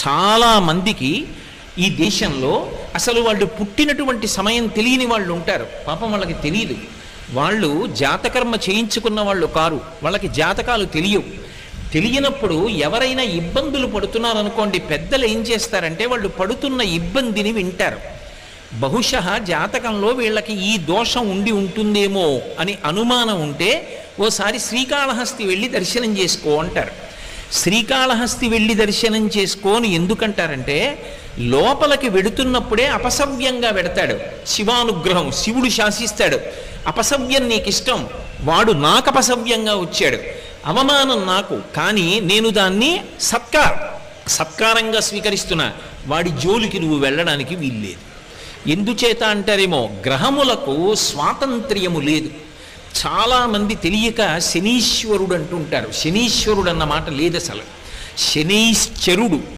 చాలా మందికి ఈ దేశంలో అసలు వాళ్ళు పుట్టినటువంటి సమయం తెలియని వాళ్ళు ఉంటారు. పాపం వాళ్ళకి తెలియదు. వాళ్ళు జాతకర్మ చేయించుకున్న వాళ్ళు కారు, వాళ్ళకి జాతకాలు తెలియవు. తెలియనప్పుడు ఎవరైనా ఇబ్బందులు పడుతున్నారనుకోండి, పెద్దలు ఏం చేస్తారంటే వాళ్ళు పడుతున్న ఇబ్బందిని వింటారు. బహుశः జాతకంలో వీళ్ళకి ఈ దోషం ఉండి ఉంటుందేమో అని అనుమానం ఉంటే ఓసారి శ్రీకాళహస్తి వెళ్ళి దర్శనం చేసుకో అంటారు. శ్రీకాళహస్తి వెళ్ళి దర్శనం చేసుకోని ఎందుకంటారంటే, లోపలికి వెడుతున్నప్పుడే అపసవ్యంగా వెడతాడు. శివానుగ్రహం, శివుడు శాసిస్తాడు. అపసవ్యం నీకు ఇష్టం, వాడు నాకు అపసవ్యంగా వచ్చాడు, అవమానం నాకు, కానీ నేను దాన్ని సత్కారంగా స్వీకరిస్తున్నా, వాడి జోలికి నువ్వు వెళ్ళడానికి వీల్లేదు. ఎందుచేత అంటారేమో, గ్రహములకు స్వాతంత్ర్యము లేదు. చాలామంది తెలియక శనీశ్వరుడు అంటుంటారు. శనీశ్వరుడు అన్న మాట లేదు అసలు, శనైశ్చరుడు.